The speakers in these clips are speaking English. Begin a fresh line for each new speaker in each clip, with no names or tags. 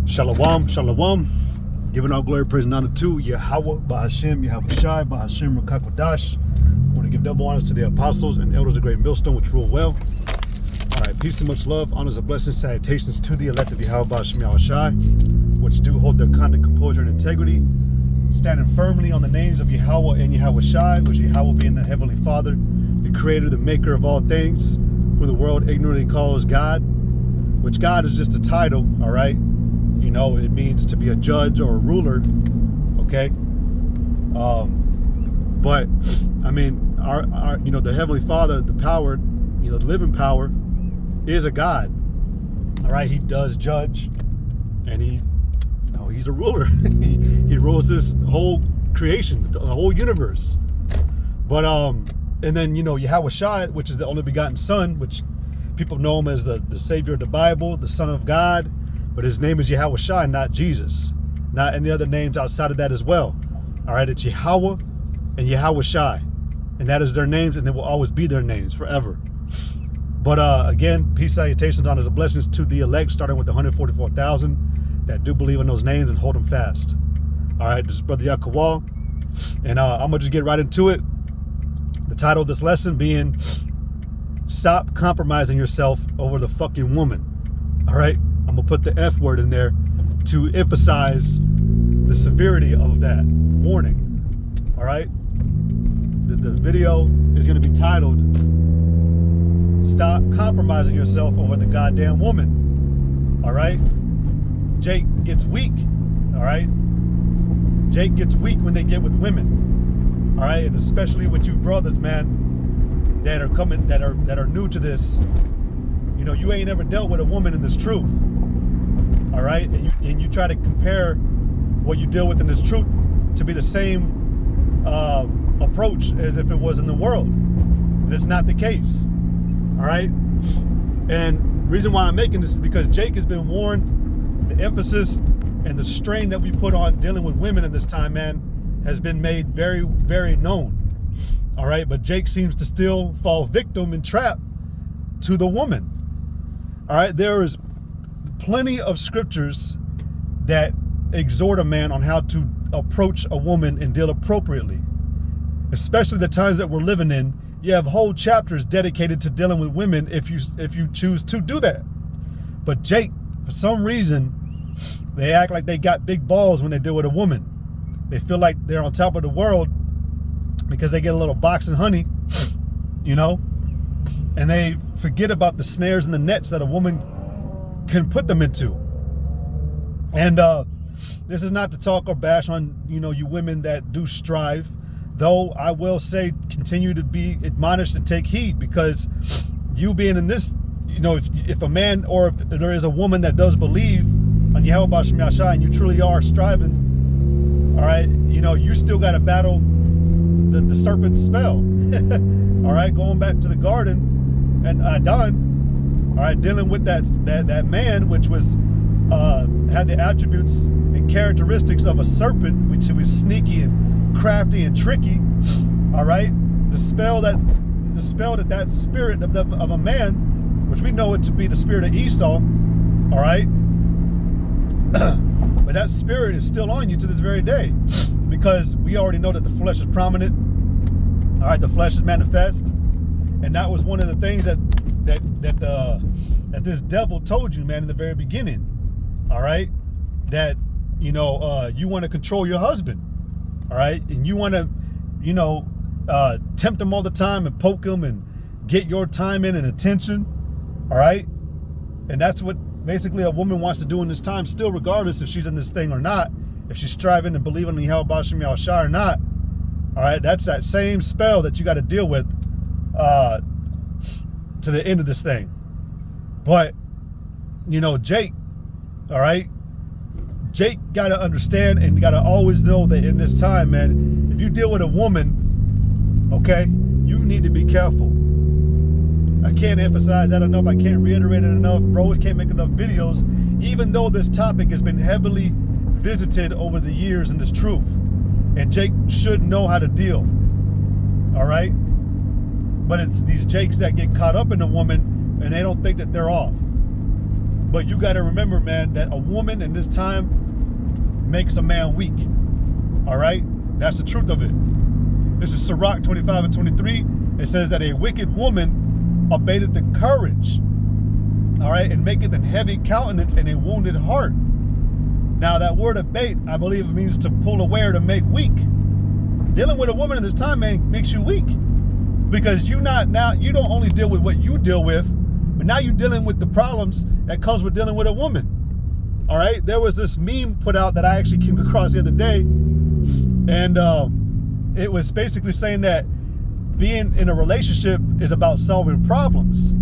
Shalom, shalom. Giving all glory, praise, and honor to Yahweh, Bahashem, Yahweh Shai, Bahashem, Rakakwadash. I want to give double honors to the apostles and elders of Great Millstone, which rule well. All right, peace and much love, honors and blessings, salutations to the elect of Yahweh, Bahashem, Yahweh Shai, which do hold their conduct, composure, and integrity, standing firmly on the names of Yahweh and Yahweh Shai, which Yahweh being the Heavenly Father, the Creator, the Maker of all things, who the world ignorantly calls God, which God is just a title, all right? You know, it means to be a judge or a ruler, okay? But I mean, our you know, the Heavenly Father, the power, you know, the living power, is a God. All right, He does judge, and He's a ruler. he rules this whole creation, the whole universe. But and then Yahweh Shai, which is the only begotten Son, which people know Him as the Savior of the Bible, the Son of God. But His name is Yahweh Shai, not Jesus. Not any other names outside of that as well. All right, it's Yahweh and Yahweh Shai. And that is their names, and it will always be their names forever. But again, peace, salutations, honors, and blessings to the elect, starting with the 144,000 that do believe in those names and hold them fast. All right, this is Brother Yakawal. And I'm going to just get right into it. The title of this lesson being, Stop Compromising Yourself Over the Fucking Woman. All right? I'm going to put the F word in there to emphasize the severity of that warning. All right? The video is going to be titled, Stop Compromising Yourself Over the Goddamn Woman. All right? Jake gets weak. All right? Jake gets weak when they get with women. All right? And especially with you brothers, man, that are coming, that are new to this. You know, you ain't ever dealt with a woman in this truth. All right, and you try to compare what you deal with in this truth to be the same approach as if it was in the world. And it's not the case. All right, and reason why I'm making this is because Jake has been warned. The emphasis and the strain that we put on dealing with women in this time, man, has been made very, very known. All right, but Jake seems to still fall victim and trap to the woman. All right, there is plenty of scriptures that exhort a man on how to approach a woman and deal appropriately. Especially the times that we're living in, you have whole chapters dedicated to dealing with women if you choose to do that. But Jake, for some reason, they act like they got big balls when they deal with a woman. They feel like they're on top of the world because they get a little box of honey, you know, and they forget about the snares and the nets that a woman can put them into. And this is not to talk or bash on you women that do strive, though I will say continue to be admonished and take heed, because you being in this, if a man or if there is a woman that does believe on Yahweh B'Shem Yahshai and you truly are striving, all right, you still got to battle the serpent's spell. All right, going back to the garden and Adon. All right, dealing with that man, which was had the attributes and characteristics of a serpent, which was sneaky and crafty and tricky. All right, the spell that spirit of a man, which we know it to be the spirit of Esau. All right, but that spirit is still on you to this very day, because we already know that the flesh is prominent. All right, the flesh is manifest, and that was one of the things that this devil told you, man, in the very beginning. All right, that you want to control your husband. All right, and you want to tempt him all the time and poke him and get your time in and attention. All right, and that's what basically a woman wants to do in this time, still, regardless if she's in this thing or not, if she's striving and believing in Yahweh B'Shem Yahshai or not. All right, that's that same spell that you got to deal with to the end of this thing. But Jake, all right, Jake got to understand and got to always know that in this time, man, if you deal with a woman, okay, you need to be careful. I can't emphasize that enough. I can't reiterate it enough. Bros can't make enough videos, even though this topic has been heavily visited over the years in this truth. And Jake should know how to deal. All right? But it's these Jakes that get caught up in a woman and they don't think that they're off. But you got to remember, man, that a woman in this time makes a man weak. All right? That's the truth of it. This is Sirach 25 and 23. It says that a wicked woman abateth the courage, all right, and maketh an heavy countenance and a wounded heart. Now, that word abate, I believe it means to pull away or to make weak. Dealing with a woman in this time, man, makes you weak. Because you don't only deal with what you deal with, but now you're dealing with the problems that comes with dealing with a woman. All right? There was this meme put out that I actually came across the other day. And it was basically saying that being in a relationship is about solving problems.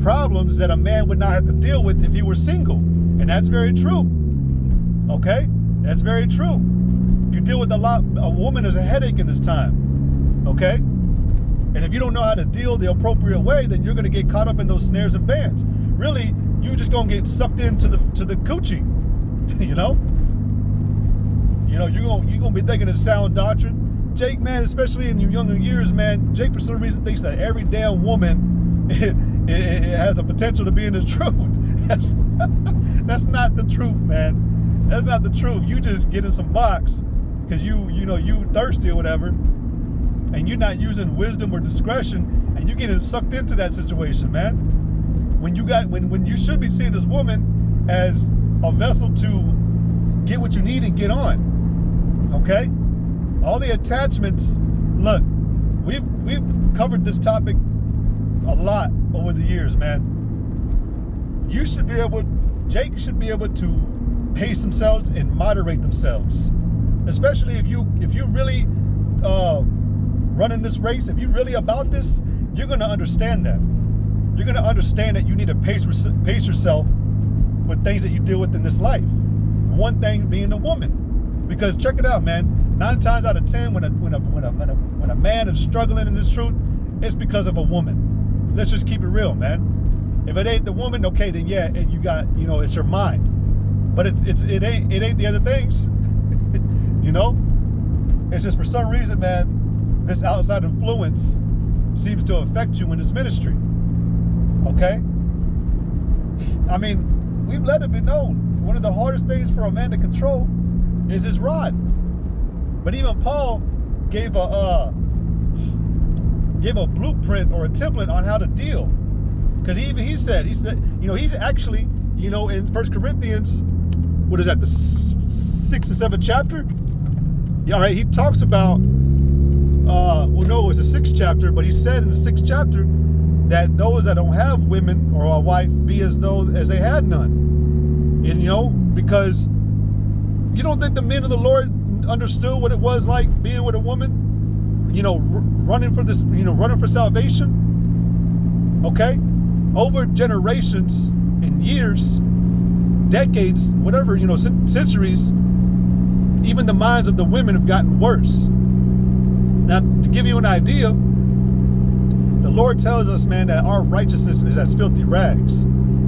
Problems that a man would not have to deal with if he were single. And that's very true. Okay? That's very true. You deal with a woman is a headache in this time. Okay? And if you don't know how to deal the appropriate way, then you're going to get caught up in those snares and bands. Really, you're just going to get sucked into the coochie. You know? You're going to be thinking of sound doctrine. Jake, man, especially in your younger years, man, Jake for some reason thinks that every damn woman it has the potential to be in the truth. That's not the truth, man. That's not the truth. You just get in some box because you thirsty or whatever. And you're not using wisdom or discretion, and you're getting sucked into that situation, man. When you should be seeing this woman as a vessel to get what you need and get on. Okay? All the attachments, look, we've covered this topic a lot over the years, man. Jake should be able to pace themselves and moderate themselves. Especially if you really running this race, if you're really about this, you're going to understand that. You're going to understand that you need to pace yourself with things that you deal with in this life. One thing being a woman. Because check it out, man. 9 times out of 10, when a man is struggling in this truth, it's because of a woman. Let's just keep it real, man. If it ain't the woman, okay, then yeah, you got, it's your mind. But it ain't the other things. It's just for some reason, man, this outside influence seems to affect you in this ministry. Okay? I mean, we've let it be known. One of the hardest things for a man to control is his rod. But even Paul gave a blueprint or a template on how to deal. Because he said, he's actually, in 1 Corinthians, what is that, the 6th and 7th chapter? Yeah, all right, he talks about it's the 6th chapter, but he said in the 6th chapter that those that don't have women or a wife be as though as they had none. And because you don't think the men of the Lord understood what it was like being with a woman, running for this, running for salvation. Okay? Over generations and years, decades, whatever, centuries, even the minds of the women have gotten worse. Now, to give you an idea, the Lord tells us, man, that our righteousness is as filthy rags.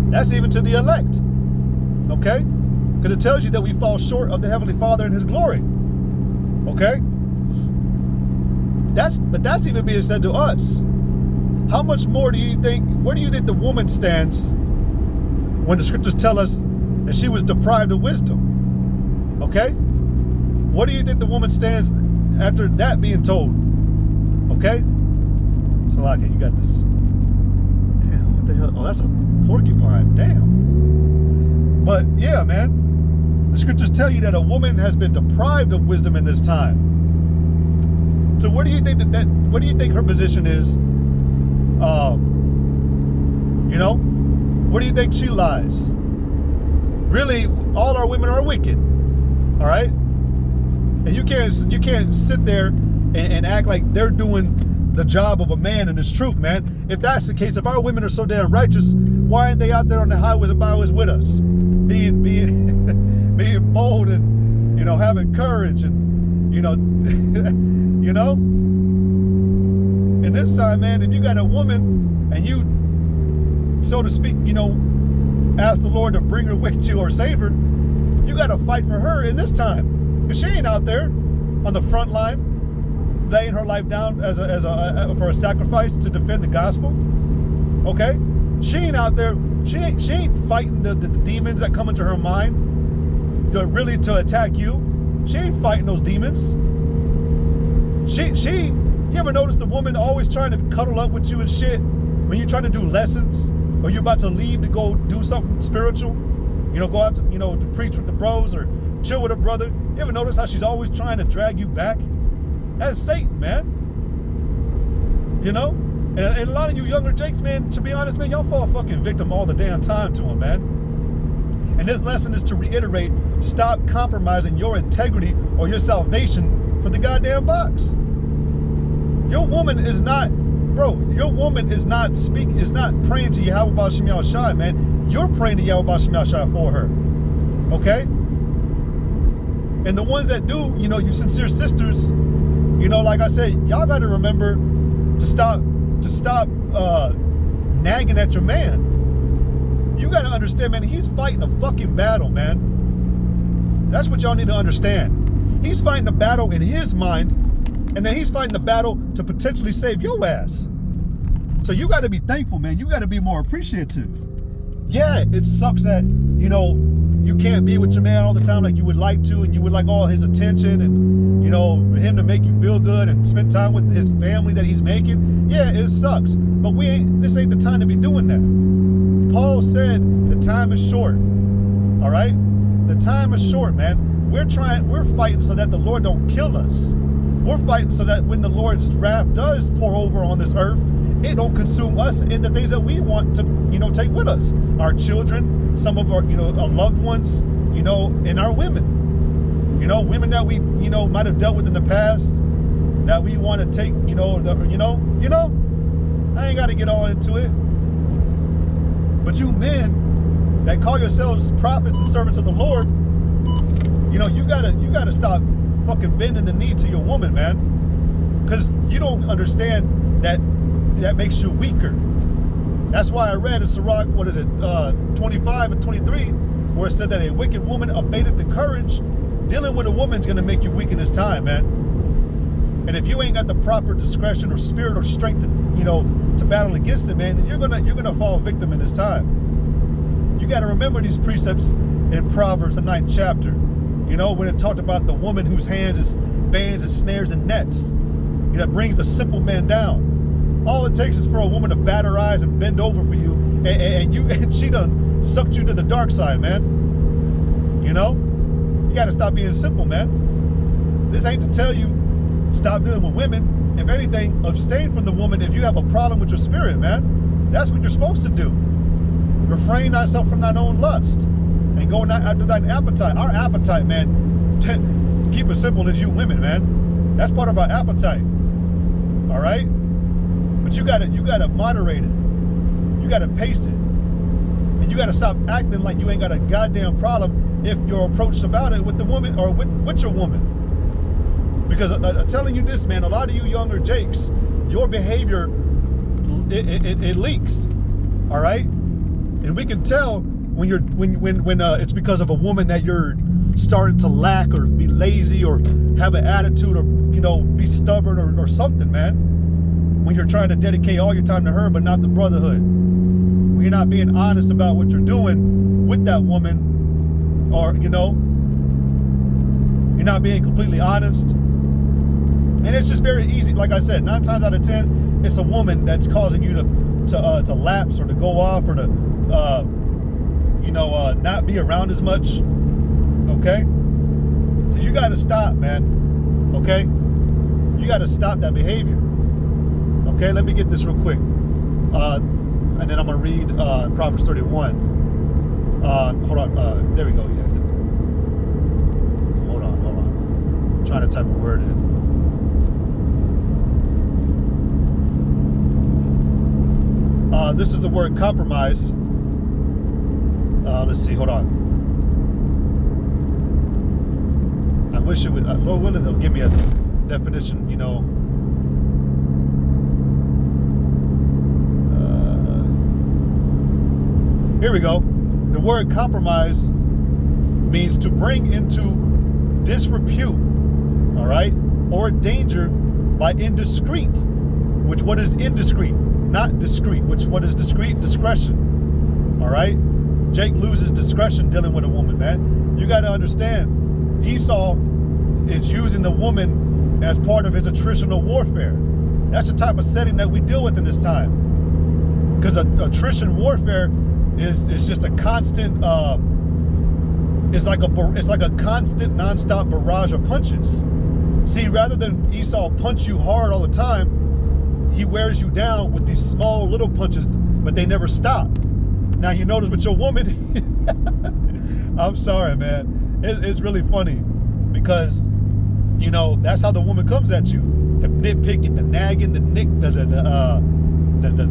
That's even to the elect. Okay? Because it tells you that we fall short of the Heavenly Father and His glory. Okay? That's even being said to us. How much more where do you think the woman stands when the scriptures tell us that she was deprived of wisdom? Okay? What do you think the woman stands after that being told? Okay? Salaka, you got this. Damn, what the hell? Oh, that's a porcupine. Damn. But yeah, man. The scriptures tell you that a woman has been deprived of wisdom in this time. So where do you think what do you think her position is? Where do you think she lies? Really, all our women are wicked. All right? And you can't sit there and act like they're doing the job of a man in this truth, man. If that's the case, if our women are so damn righteous, why aren't they out there on the highways and byways with us? Being being bold and having courage and In this time, man, if you got a woman and you, so to speak, ask the Lord to bring her with you or save her, you got to fight for her in this time. Because she ain't out there on the front line laying her life down for a sacrifice to defend the gospel. Okay? She ain't out there She ain't fighting the demons that come into her mind to attack you. She ain't fighting those demons. You ever notice the woman always trying to cuddle up with you and shit when you're trying to do lessons or you're about to leave to go do something spiritual? Go out to, to preach with the bros or chill with a brother. You ever notice how she's always trying to drag you back? That's Satan, man. And a lot of you younger jakes, man, to be honest, man, y'all fall fucking victim all the damn time to him, man. And this lesson is to reiterate, stop compromising your integrity or your salvation for the goddamn box. Your woman is not praying to Yahweh Ba'Shem Yahushai, man. You're praying to Yahweh Ba'Shem Yahushai for her. Okay? And the ones that do, you sincere sisters, like I said, y'all got to remember to stop nagging at your man. You got to understand, man, he's fighting a fucking battle, man. That's what y'all need to understand. He's fighting a battle in his mind, and then he's fighting the battle to potentially save your ass. So you got to be thankful, man. You got to be more appreciative. Yeah, it sucks that, you can't be with your man all the time like you would like to, and you would like all his attention and, him to make you feel good and spend time with his family that he's making. Yeah, it sucks. But this ain't the time to be doing that. Paul said the time is short. All right? The time is short, man. We're fighting so that the Lord don't kill us. We're fighting so that when the Lord's wrath does pour over on this earth, it don't consume us and the things that we want to, take with us. Our children, some of our, our loved ones, and our women. Women that we, might have dealt with in the past that we want to take, I ain't got to get all into it. But you men that call yourselves prophets and servants of the Lord, you gotta stop fucking bending the knee to your woman, man. Because you don't understand that makes you weaker. That's why I read in Sirach, 25 and 23, where it said that a wicked woman abated the courage. Dealing with a woman's gonna make you weak in this time, man. And if you ain't got the proper discretion or spirit or strength to battle against it, man, then you're gonna fall victim in this time. You gotta remember these precepts in Proverbs, the 9th chapter. When it talked about the woman whose hands is bands and snares and nets, that brings a simple man down. All it takes is for a woman to bat her eyes and bend over for you, and she done sucked you to the dark side, man. You gotta stop being simple, man. This ain't to tell you stop dealing with women. If anything, abstain from the woman if you have a problem with your spirit, man. That's what you're supposed to do. Refrain thyself from thine own lust and go not after thine appetite. Our appetite, man, keep it simple as you women, man. That's part of our appetite. All right? But you gotta moderate it. You gotta pace it. And you gotta stop acting like you ain't got a goddamn problem if you're approached about it with the woman or with your woman. Because I'm telling you this, man, a lot of you younger jakes, your behavior, it leaks. All right? And we can tell when it's because of a woman that you're starting to lack or be lazy or have an attitude or, be stubborn or something, man. When you're trying to dedicate all your time to her but not the brotherhood. When you're not being honest about what you're doing with that woman, or, you're not being completely honest. And it's just very easy. Like I said, 9 times out of 10, it's a woman that's causing you to lapse or to go off or to, not be around as much. Okay? So you got to stop, man. Okay? You got to stop that behavior. Okay? Let me get this real quick. And then I'm going to read Proverbs 31. Hold on. There we go. Yeah. Hold on. I'm trying to type a word in. This is the word compromise. Let's see. Hold on. I wish it would. Lord willing, they'll give me a definition. Here we go. The word compromise means to bring into disrepute, all right, or danger by indiscreet, which what is indiscreet? Not discreet, which what is discreet? Discretion. All right? Jake loses discretion dealing with a woman, man. You got to understand, Esau is using the woman as part of his attritional warfare. That's the type of setting that we deal with in this time. Because attrition warfare is just a constant, it's like a constant nonstop barrage of punches. See, rather than Esau punch you hard all the time, he wears you down with these small little punches, but they never stop. Now, you notice with your woman, I'm sorry, man. It's really funny because, you know, that's how the woman comes at you. The nitpicking, the nagging, the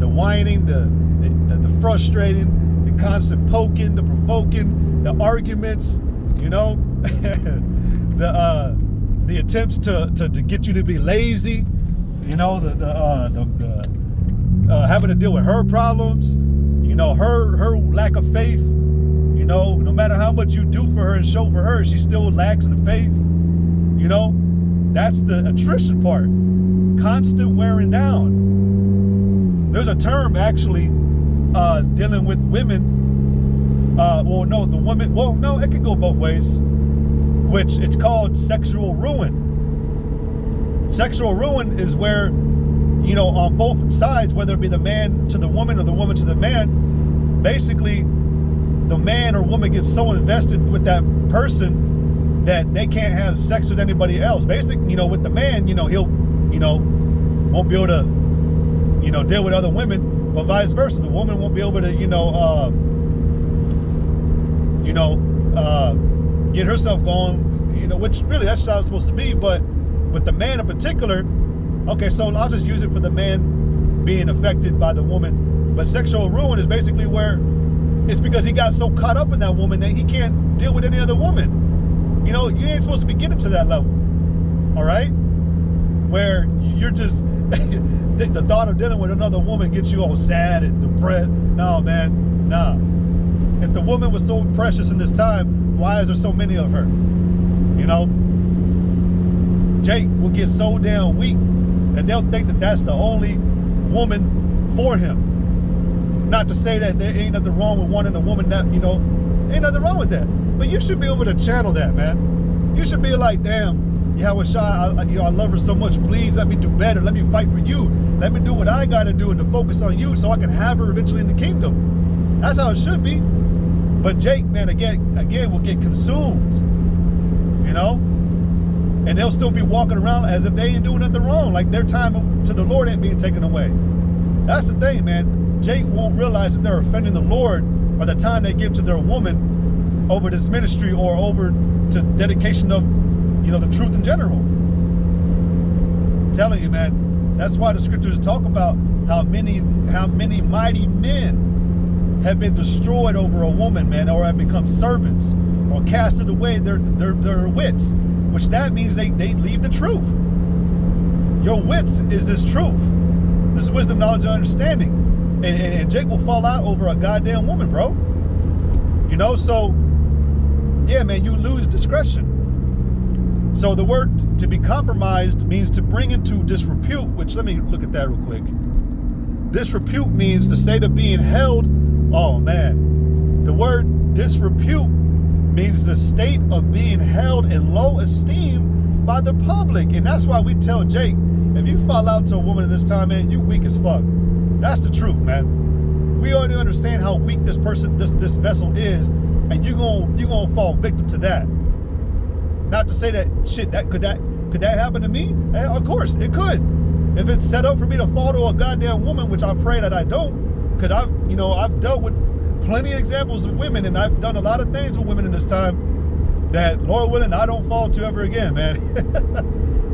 whining, the frustrating, the constant poking, the provoking, the arguments, you know, the attempts to get you to be lazy, you know, having to deal with her problems, you know, her lack of faith, you know, no matter how much you do for her and show for her, she still lacks in faith, you know. That's the attrition part, constant wearing down. There's a term actually dealing with women, it could go both ways, which it's called sexual ruin. Sexual ruin is where, you know, on both sides, whether it be the man to the woman or the woman to the man, basically the man or woman gets so invested with that person that they can't have sex with anybody else. Basically, you know, with the man, you know, he'll, you know, won't be able to, you know, deal with other women, but vice versa. The woman won't be able to, get herself going, you know, which really that's how it's supposed to be. But with the man in particular, okay, so I'll just use it for the man being affected by the woman. But sexual ruin is basically where it's because he got so caught up in that woman that he can't deal with any other woman. You know, you ain't supposed to be getting to that level, all right? Where you're just, the thought of dealing with another woman gets you all sad and depressed. No, man, nah. If the woman was so precious in this time, why is there so many of her? You know? Jake will get so damn weak that they'll think that that's the only woman for him. Not to say that there ain't nothing wrong with wanting a woman that, you know, ain't nothing wrong with that. But you should be able to channel that, man. You should be like, damn, Yahweh Shai, I love her so much. Please let me do better. Let me fight for you. Let me do what I got to do and to focus on you so I can have her eventually in the kingdom. That's how it should be. But Jake, man, again will get consumed, you know? And they'll still be walking around as if they ain't doing nothing wrong. Like their time to the Lord ain't being taken away. That's the thing, man. Jake won't realize that they're offending the Lord by the time they give to their woman over this ministry or over to dedication of, you know, the truth in general. I'm telling you, man, that's why the scriptures talk about how many mighty men have been destroyed over a woman, man, or have become servants or casted away their wits, which that means they leave the truth. Your wits is this truth, this wisdom, knowledge, and understanding. And Jake will fall out over a goddamn woman, bro. You know, so yeah, man, you lose discretion. So the word to be compromised means to bring into disrepute, which let me look at that real quick. Disrepute means the state of being held. Oh man, the word disrepute means the state of being held in low esteem by the public. And that's why we tell Jake, if you fall out to a woman in this time, man, you weak as fuck. That's the truth, man. We already understand how weak this person, this vessel is, and you gonna fall victim to that. Not to say that shit could that happen to me? Of course it could. If it's set up for me to fall to a goddamn woman, which I pray that I don't, because I've dealt with plenty of examples of women, and I've done a lot of things with women in this time that, Lord willing, I don't fall to ever again, man.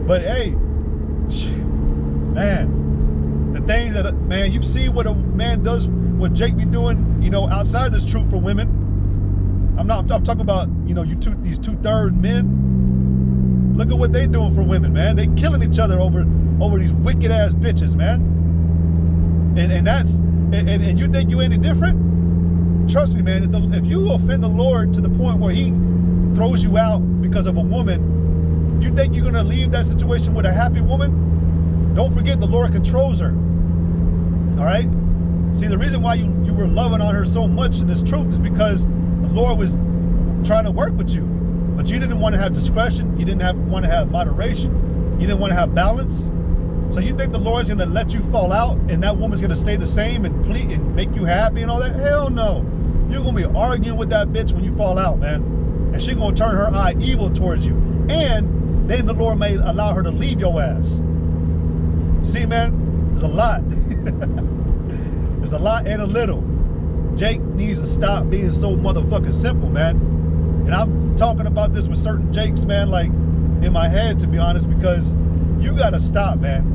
But hey, man, the things that, man, you see what a man does, what Jake be doing, you know, outside this truth for women. I'm talking about, you know, these 2/3 men. Look at what they doing for women, man. They killing each other over these wicked ass bitches, man. And you think you any different? Trust me, man. If you offend the Lord to the point where He throws you out because of a woman, you think you're gonna leave that situation with a happy woman? Don't forget, the Lord controls her. All right. See, the reason why you were loving on her so much in this truth is because the Lord was trying to work with you. But you didn't want to have discretion. You didn't want to have moderation. You didn't want to have balance. So you think the Lord's going to let you fall out and that woman's going to stay the same and plead and make you happy and all that? Hell no. You're going to be arguing with that bitch when you fall out, man. And she's going to turn her eye evil towards you. And then the Lord may allow her to leave your ass. See, man, there's a lot. There's a lot and a little. Jake needs to stop being so motherfucking simple, man. And I'm talking about this with certain Jakes, man, like in my head, to be honest, because you gotta stop, man.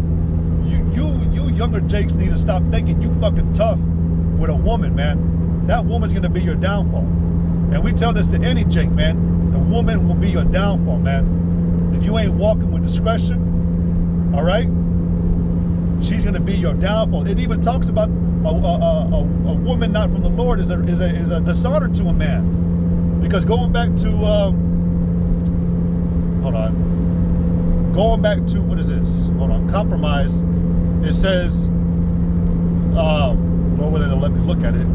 You younger Jakes need to stop thinking you fucking tough with a woman, man. That woman's gonna be your downfall. And we tell this to any Jake, man. The woman will be your downfall, man. If you ain't walking with discretion, all right, she's gonna be your downfall. It even talks about a woman not from the Lord is a dishonor to a man. Because going back to going back to, what is this? Hold on, Compromise. It says, Lord willing to let me look at it.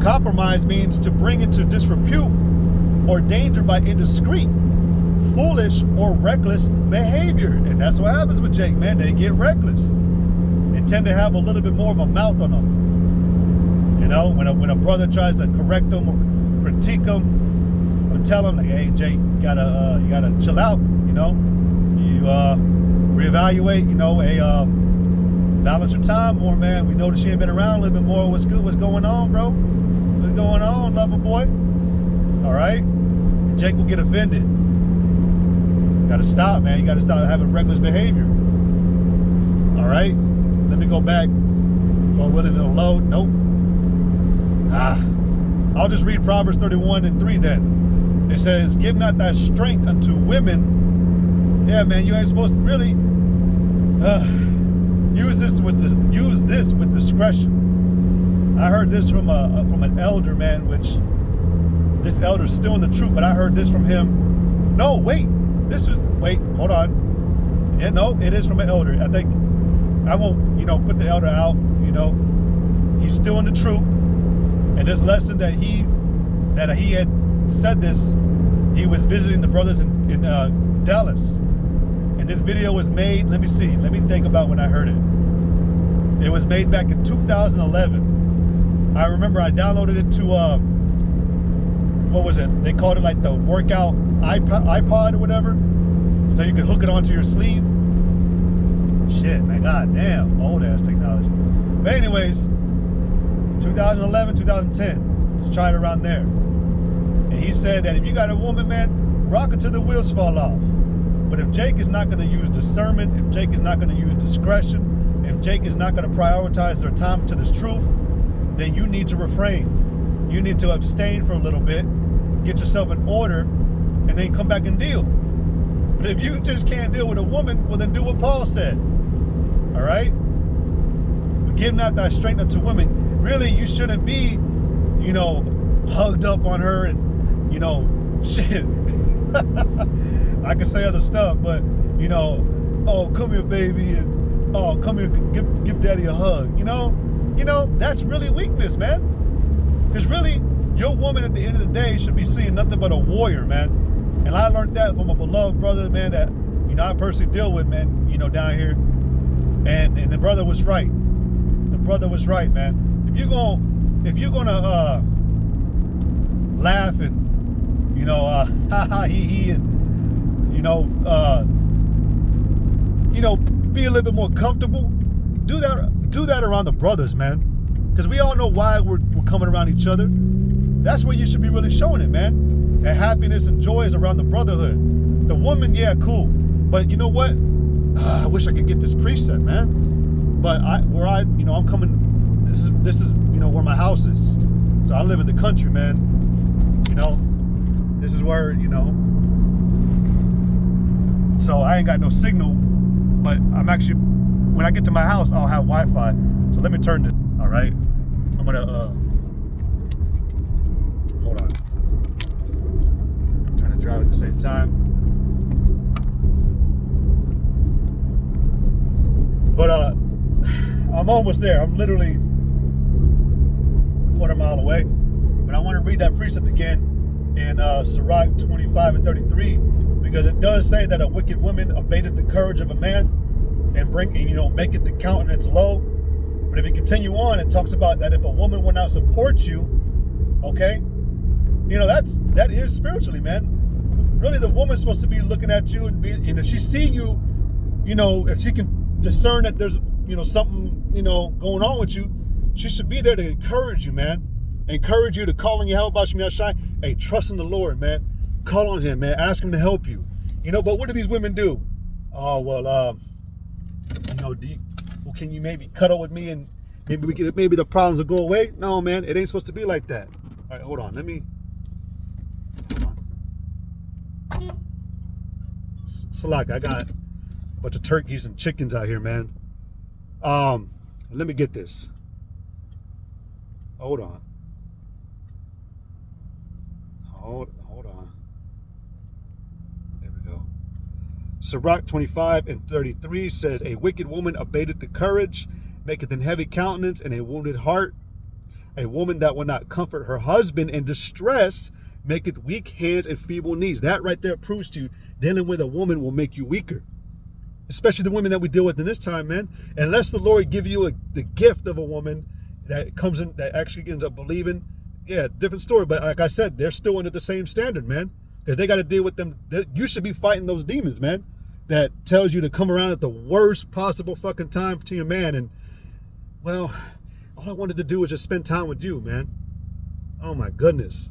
Compromise means to bring into disrepute or danger by indiscreet, foolish, or reckless behavior. And that's what happens with Jake, man. They get reckless. They tend to have a little bit more of a mouth on them. You know, when a brother tries to correct them or critique them, or tell them like, hey, Jake, you gotta chill out. You know, you reevaluate. You know, balance your time more, man. We notice you ain't been around a little bit more. What's good? What's going on, bro? What's going on, lover boy? All right, and Jake will get offended. You gotta stop, man. You gotta stop having reckless behavior. All right, let me go back. Lord willing, it'll load. Nope. I'll just read Proverbs 31:3 then. It says, give not thy strength unto women. Yeah, man, you ain't supposed to really use this with discretion. I heard this from an elder, man, which this elder's still in the truth, but I heard this from him. No, wait, hold on. Yeah, no, it is from an elder. I think I won't, put the elder out, he's still in the truth. And this lesson that he had said this, he was visiting the brothers in Dallas. And this video was made, let me think about when I heard it. It was made back in 2011. I remember I downloaded it to, what was it? They called it like the workout iPod or whatever. So you could hook it onto your sleeve. Shit, man, goddamn, old ass technology. But anyways, 2011, 2010, just try it around there. And he said that if you got a woman, man, rock it till the wheels fall off. But if Jake is not going to use discernment, if Jake is not going to use discretion, if Jake is not going to prioritize their time to this truth, then you need to refrain. You need to abstain for a little bit, get yourself in order, and then come back and deal. But if you just can't deal with a woman, well, then do what Paul said. All right? But give not thy strength unto women. Really, you shouldn't be, hugged up on her and, shit. I can say other stuff, but, oh, come here, baby, and, oh, come here, give daddy a hug, that's really weakness, man. Because really, your woman at the end of the day should be seeing nothing but a warrior, man. And I learned that from a beloved brother, man, that, I personally deal with, man, down here. And the brother was right. The brother was right, man. If you're gonna laugh and ha ha he he and be a little bit more comfortable, do that around the brothers, man, because we all know why we're coming around each other. That's where you should be really showing it, man. And happiness and joy is around the brotherhood. The woman, yeah, cool, but you know what? I wish I could get this preset, man. But I'm coming. This is where my house is. So I live in the country, man. This is where so I ain't got no signal, but I'm actually, when I get to my house, I'll have Wi-Fi. So let me turn this. All right, I'm gonna hold on. I'm trying to drive at the same time. But I'm almost there. I'm literally a quarter mile away. But I want to read that precept again in Sirach 25 and 33, because it does say that a wicked woman abateth the courage of a man and maketh the countenance low. But if you continue on, it talks about that if a woman will not support you, okay, that is spiritually, man. Really, the woman's supposed to be looking at you and if she see you, if she can discern that there's something going on with you, she should be there to encourage you, man. Encourage you to call on Yahweh Shai. Hey, trust in the Lord, man. Call on him, man. Ask him to help you. But what do these women do? Oh, well, can you maybe cuddle with me and maybe the problems will go away? No, man, it ain't supposed to be like that. All right, hold on. Salak, I got a bunch of turkeys and chickens out here, man. Let me get this. Hold on. Hold on. There we go. Sirach 25 and 33 says, a wicked woman abateth the courage, maketh an heavy countenance and a wounded heart. A woman that will not comfort her husband in distress maketh weak hands and feeble knees. That right there proves to you, dealing with a woman will make you weaker. Especially the women that we deal with in this time, man. Unless the Lord give you the gift of a woman that comes in, that actually ends up believing, yeah, different story. But like I said, they're still under the same standard, man. Because they got to deal with them. You should be fighting those demons, man. That tells you to come around at the worst possible fucking time to your man. And, well, all I wanted to do was just spend time with you, man. Oh, my goodness.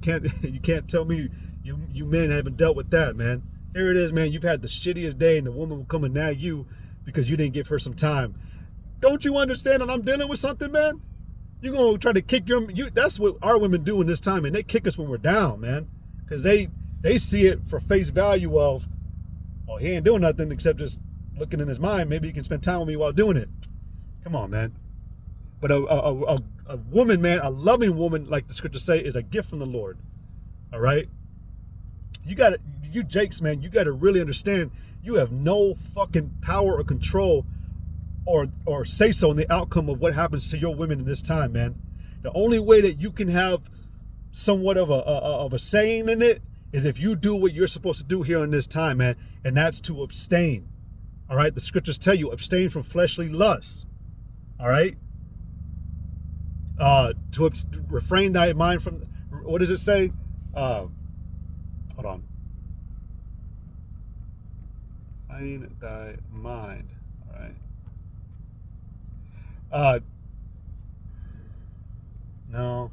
You can't tell me you men haven't dealt with that, man. Here it is, man. You've had the shittiest day, and the woman will come and nag you because you didn't give her some time. Don't you understand that I'm dealing with something, man? You're going to try to kick that's what our women do in this time, and they kick us when we're down, man. Because they see it for face value of, oh, he ain't doing nothing except just looking in his mind. Maybe he can spend time with me while doing it. Come on, man. But a woman, man, a loving woman, like the scriptures say, is a gift from the Lord. All right? You Jakes, man, you got to really understand you have no fucking power or control or say so in the outcome of what happens to your women in this time, man. The only way that you can have somewhat of a saying in it is if you do what you're supposed to do here in this time, man, and that's to abstain. All right? The scriptures tell you, abstain from fleshly lusts. All right? To refrain thy mind from, what does it say? Hold on. Refrain thy mind. All right. No.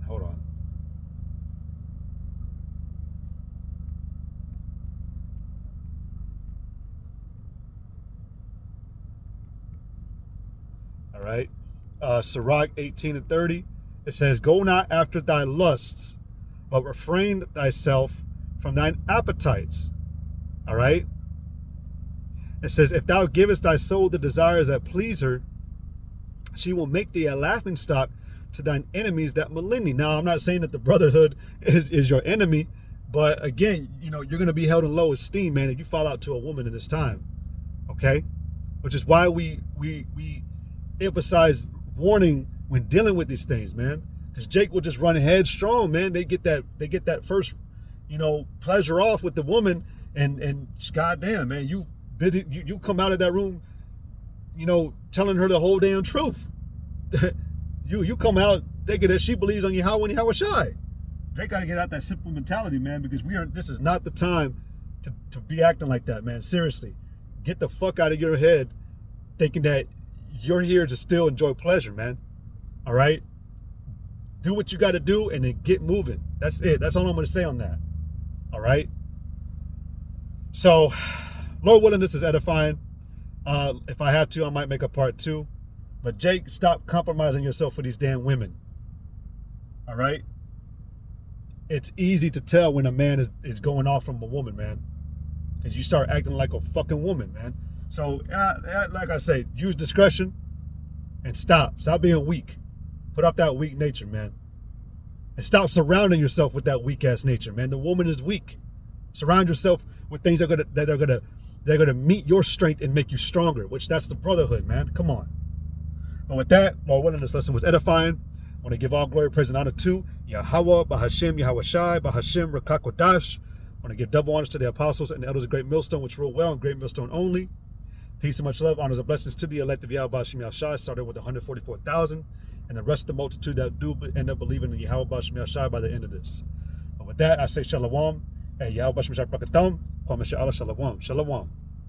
Hold on. All right. Sirach 18 and 30. It says, go not after thy lusts, but refrain thyself from thine appetites. All right. It says, if thou givest thy soul the desires that please her, she will make thee a laughing stock to thine enemies that malign thee. Now, I'm not saying that the brotherhood is your enemy, but again, you're going to be held in low esteem, man, if you fall out to a woman in this time. Okay. Which is why we emphasize warning when dealing with these things, man. Because Jake will just run headstrong, man. They get that first, pleasure off with the woman, and goddamn, man, you busy. You come out of that room, telling her the whole damn truth. you come out thinking that she believes on Yahweh and Yahweh Shai. They got to get out that simple mentality, man, because this is not the time to be acting like that, man. Seriously, get the fuck out of your head thinking that you're here to still enjoy pleasure, man. All right? Do what you got to do and then get moving. That's it. That's all I'm going to say on that. All right? So, Lord willing, this is edifying. If I have to, I might make a part 2. But Jake, stop compromising yourself for these damn women. All right? It's easy to tell when a man is going off from a woman, man. Because you start acting like a fucking woman, man. So, like I say, use discretion and stop. Stop being weak. Put off that weak nature, man. And stop surrounding yourself with that weak-ass nature, man. The woman is weak. Surround yourself with things that are They're going to meet your strength and make you stronger, which that's the brotherhood, man. Come on. And with that, Lord willing, this lesson was edifying. I want to give all glory, praise, and honor to Yahweh, Bahashem, Yahweh Shai, Bahashem, Rakakodash. I want to give double honors to the apostles and the elders of Great Millstone, which rule well, and Great Millstone only. Peace and much love, honors and blessings to the elect of Yahweh, Bahashem, Yahweh Shai, started with 144,000, and the rest of the multitude that do end up believing in Yahweh, Bahashem, Yahweh Shai by the end of this. And with that, I say Shalom, and Yahweh, Bahashem, Yahweh Brakatam, Kwame Sha'ala, Shalom, Shalom.